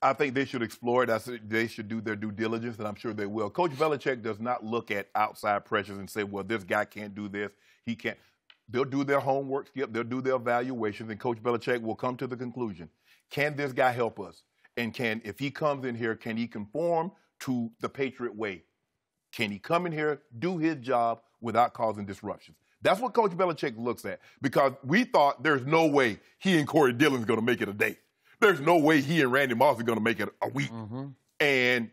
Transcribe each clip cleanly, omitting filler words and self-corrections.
I think they should explore it. They should do their due diligence, and I'm sure they will. Coach Belichick does not look at outside pressures and say, well, this guy can't do this. He can't. They'll do their homework, Skip. They'll do their evaluations, and Coach Belichick will come to the conclusion, can this guy help us? And if he comes in here, can he conform to the Patriot way? Can he come in here, do his job without causing disruptions? That's what Coach Belichick looks at, because we thought there's no way he and Corey Dillon's going to make it a day. There's no way he and Randy Moss are going to make it a week. And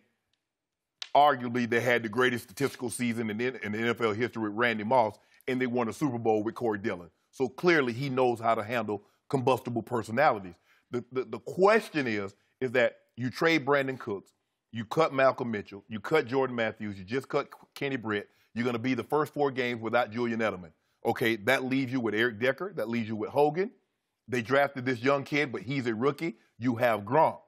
arguably, they had the greatest statistical season in the NFL history with Randy Moss, and they won a Super Bowl with Corey Dillon. So clearly, he knows how to handle combustible personalities. The question is that you trade Brandon Cooks, you cut Malcolm Mitchell, you cut Jordan Matthews, you just cut Kenny Britt. You're going to be the first 4 games without Julian Edelman. Okay, that leaves you with Eric Decker. That leaves you with Hogan. They drafted this young kid, but he's a rookie. You have Gronk.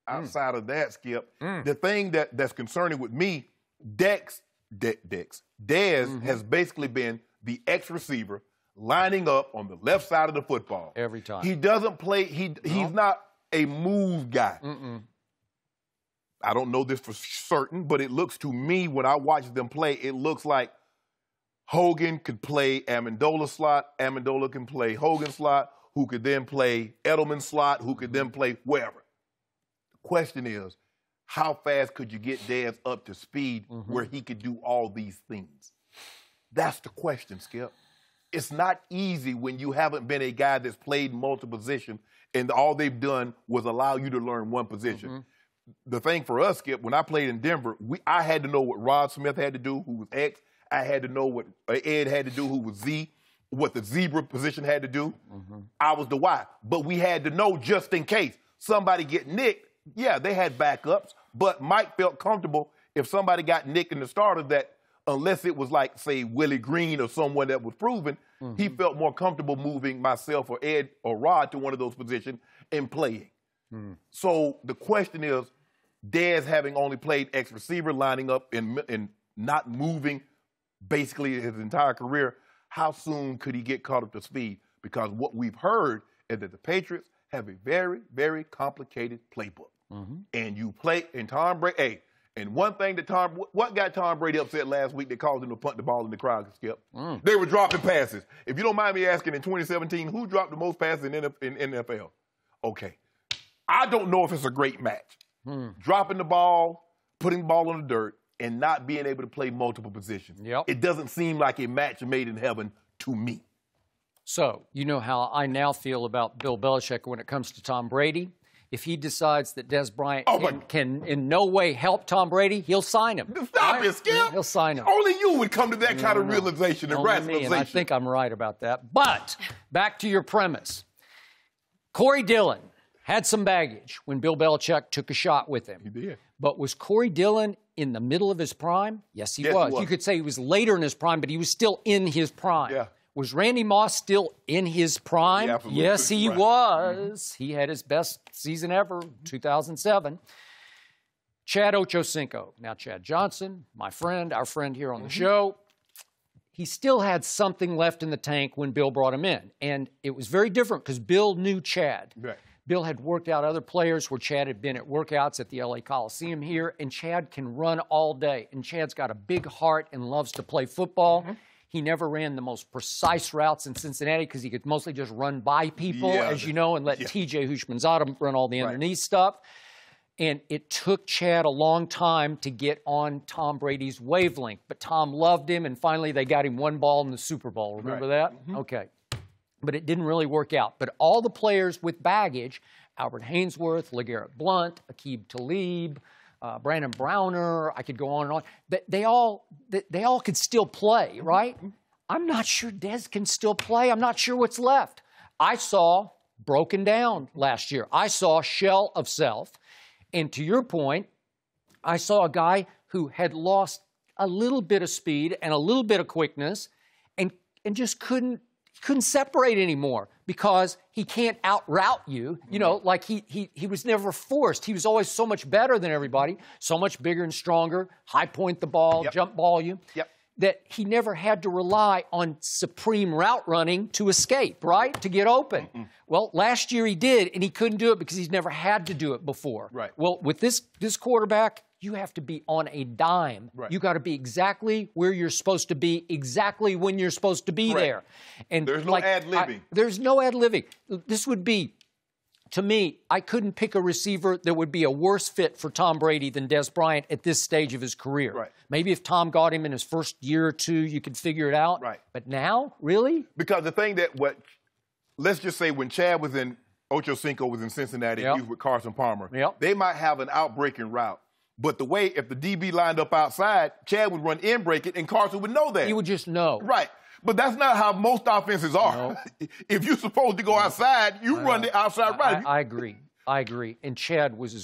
Outside of that, Skip, the thing that's concerning with me, Dez has basically been the X receiver lining up on the left side of the football. Every time. He doesn't play. He's not a move guy. I don't know this for certain, but it looks to me, when I watch them play, it looks like Hogan could play Amendola slot, Amendola can play Hogan slot, who could then play Edelman slot, who could then play wherever. The question is, how fast could you get Dez up to speed where he could do all these things? That's the question, Skip. It's not easy when you haven't been a guy that's played multiple positions and all they've done was allow you to learn one position. The thing for us, Skip, when I played in Denver, I had to know what Rod Smith had to do, who was X. I had to know what Ed had to do, who was Z, what the zebra position had to do. I was the Y. But we had to know just in case somebody get nicked. Yeah, they had backups, but Mike felt comfortable if somebody got nicked in the starter that unless it was like, say, Willie Green or someone that was proven, he felt more comfortable moving myself or Ed or Rod to one of those positions and playing. So the question is, Dez having only played X receiver, lining up and not moving basically his entire career, how soon could he get caught up to speed? Because what we've heard is that the Patriots have a very, very complicated playbook. And you play, and Tom Brady, hey, and one thing that what got Tom Brady upset last week that caused him to punt the ball in the crowd, Skip? They were dropping passes. If you don't mind me asking, in 2017, who dropped the most passes in NFL? Okay. I don't know if it's a great match. Dropping the ball, putting the ball on the dirt, and not being able to play multiple positions. It doesn't seem like a match made in heaven to me. So, you know how I now feel about Bill Belichick when it comes to Tom Brady? If he decides that Dez Bryant can in no way help Tom Brady, he'll sign him. Stop it, Skip. He'll sign him. Only you would come to that kind of realization and rationalization. And I think I'm right about that. But back to your premise. Corey Dillon had some baggage when Bill Belichick took a shot with him. He did. But was Corey Dillon in the middle of his prime? Yes, he was. You could say he was later in his prime, but he was still in his prime. Was Randy Moss still in his prime? Yes, he was. He had his best season ever, 2007. Chad Ochocinco, now Chad Johnson, my friend, our friend here on the show, he still had something left in the tank when Bill brought him in. And it was very different because Bill knew Chad. Bill had worked out other players where Chad had been at workouts at the LA Coliseum here, and Chad can run all day. And Chad's got a big heart and loves to play football. He never ran the most precise routes in Cincinnati because he could mostly just run by people, as you know, and let T.J. Houshmandzadeh run all the underneath stuff. And it took Chad a long time to get on Tom Brady's wavelength. But Tom loved him, and finally they got him one ball in the Super Bowl. Remember that? Okay. But it didn't really work out. But all the players with baggage, Albert Haynesworth, LeGarrette Blount, Aqib Talib, Brandon Browner, I could go on and on. They all could still play, right? I'm not sure Dez can still play. I'm not sure what's left. I saw broken down last year. I saw shell of self. And to your point, I saw a guy who had lost a little bit of speed and a little bit of quickness and just couldn't separate anymore because he can't out-route you. You know, like he was never forced. He was always so much better than everybody, so much bigger and stronger, high point the ball, jump ball you. that he never had to rely on supreme route running to escape, right, to get open. Well, last year he did, and he couldn't do it because he's never had to do it before. Right. Well, with this quarterback, you have to be on a dime. Right. You got to be exactly where you're supposed to be, exactly when you're supposed to be there. And there's no ad-libbing. There's no ad-libbing. This would be, to me, I couldn't pick a receiver that would be a worse fit for Tom Brady than Dez Bryant at this stage of his career. Right. Maybe if Tom got him in his first year or two, you could figure it out. Right. But now, really? Because the thing that let's just say when Chad was in, Ocho Cinco was in Cincinnati, and he was with Carson Palmer, they might have an outbreaking route. But the way, if the DB lined up outside, Chad would run in, break it, and Carson would know that. He would just know. Right. But that's not how most offenses are. No. If you're supposed to go outside, you run the outside right. I agree. I agree. And Chad was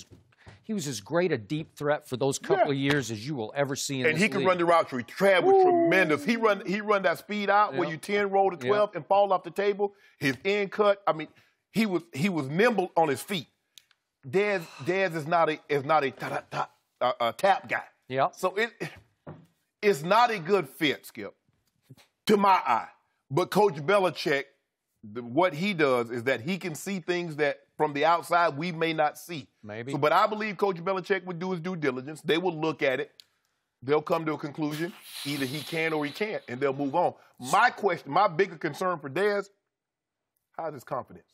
as great a deep threat for those couple of years as you will ever see in this league. And he could run the route tree. Chad was tremendous. He run that speed out where you 10 roll to 12 and fall off the table. His end cut. I mean, he was nimble on his feet. Dez is not a tap guy. Yeah. So it's not a good fit, Skip, to my eye. But Coach Belichick, what he does is that he can see things that from the outside we may not see. Maybe. So, but I believe Coach Belichick would do his due diligence. They will look at it. They'll come to a conclusion. Either he can or he can't, and they'll move on. My bigger concern for Dez, how's his confidence?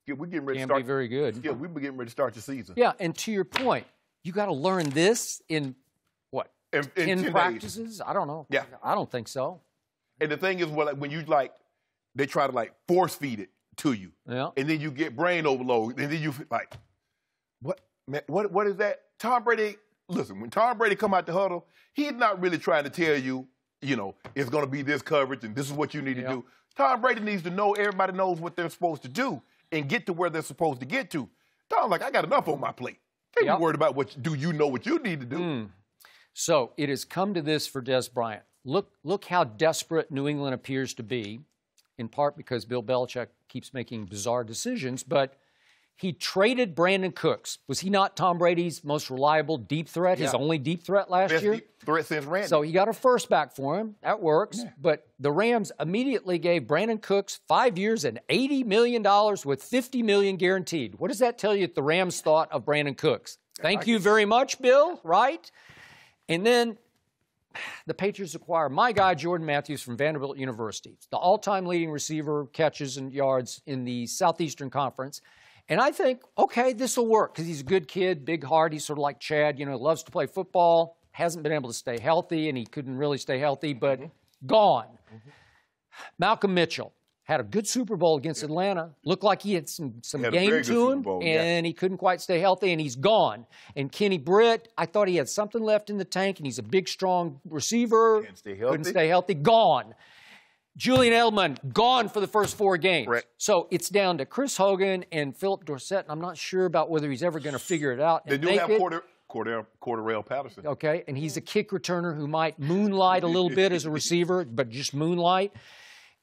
Yeah, we're getting ready to start. Can't be very good. Yeah, we're getting ready to start the season. Yeah, and to your point, you got to learn this in what? In 10 practices? Days. I don't know. Yeah. I don't think so. And the thing is, when you they try to force feed it to you, and then you get brain overload, and then you what is that? Tom Brady. Listen, when Tom Brady come out the huddle, he's not really trying to tell you, it's going to be this coverage and this is what you need to do. Tom Brady needs to know everybody knows what they're supposed to do and get to where they're supposed to get to. Tom's like, I got enough on my plate. Can't be worried about do you know what you need to do. So it has come to this for Dez Bryant. Look how desperate New England appears to be, in part because Bill Belichick keeps making bizarre decisions, but he traded Brandon Cooks. Was he not Tom Brady's most reliable deep threat, his only deep threat last year? Best deep threat since Randy. So he got a first back for him. That works. Yeah. But the Rams immediately gave Brandon Cooks 5 years and $80 million with $50 million guaranteed. What does that tell you that the Rams thought of Brandon Cooks? Thank you very much, Bill, right? And then the Patriots acquire my guy, Jordan Matthews from Vanderbilt University. It's the all-time leading receiver, catches and yards in the Southeastern Conference. And I think, okay, this will work because he's a good kid, big heart. He's sort of like Chad, loves to play football, hasn't been able to stay healthy, and he couldn't really stay healthy, but gone. Malcolm Mitchell had a good Super Bowl against Atlanta. Looked like he had some game to him, and he couldn't quite stay healthy, and he's gone. And Kenny Britt, I thought he had something left in the tank, and he's a big, strong receiver. Couldn't stay healthy. Gone. Julian Edelman, gone for the first 4 games. Right. So it's down to Chris Hogan and Philip Dorsett, and I'm not sure about whether he's ever going to figure it out. They do have Cordarrelle Patterson. Okay, and he's a kick returner who might moonlight a little bit as a receiver, but just moonlight.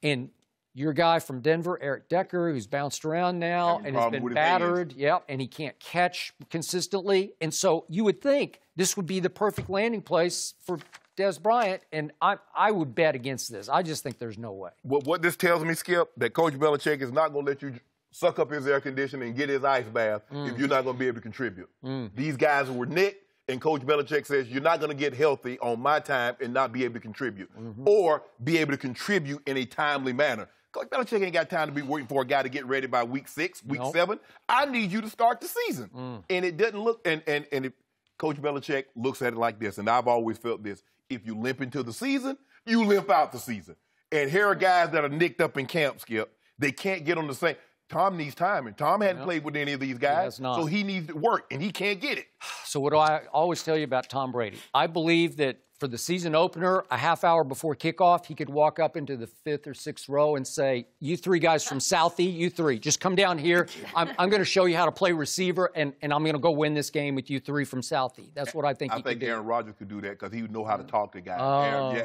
And your guy from Denver, Eric Decker, who's bounced around now and has been battered. And he can't catch consistently. And so you would think this would be the perfect landing place for Dez Bryant, and I would bet against this. I just think there's no way. What this tells me, Skip, that Coach Belichick is not going to let you suck up his air conditioning and get his ice bath if you're not going to be able to contribute. These guys were nicked, and Coach Belichick says you're not going to get healthy on my time and not be able to contribute or be able to contribute in a timely manner. Coach Belichick ain't got time to be waiting for a guy to get ready by week 6, week 7. I need you to start the season. And it doesn't look – and if Coach Belichick looks at it like this, and I've always felt this, if you limp into the season, you limp out the season. And here are guys that are nicked up in camp, Skip. They can't get on the same. Tom needs time, and Tom hadn't played with any of these guys, so he needs to work, and he can't get it. So what do I always tell you about Tom Brady? I believe that for the season opener, a half hour before kickoff, he could walk up into the 5th or 6th row and say, you 3 guys from Southie, you 3, just come down here. I'm going to show you how to play receiver, and I'm going to go win this game with you 3 from Southie. That's what I think he could do. I think Aaron Rodgers could do that because he would know how to talk to guys.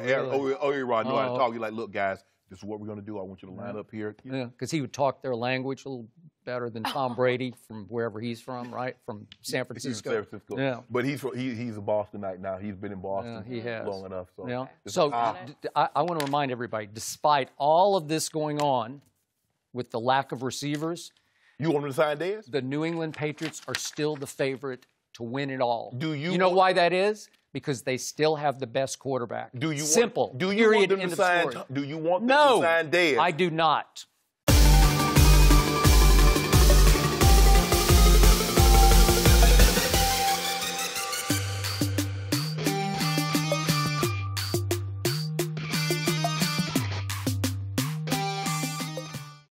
Really? Rod know how to talk. He's like, look, guys, this is what we're going to do. I want you to line up here. Yeah, because he would talk their language, a little better than Tom Brady from wherever he's from, right? From San Francisco. San Francisco. Yeah. But he's a Bostonite now. He's been in Boston long enough. So, so I want to remind everybody, despite all of this going on with the lack of receivers, you want him to sign Dez? The New England Patriots are still the favorite to win it all. Do you know why that is? Because they still have the best quarterback. Do you Simple. Do you want them to sign? Do you want them to sign Dez? I do not.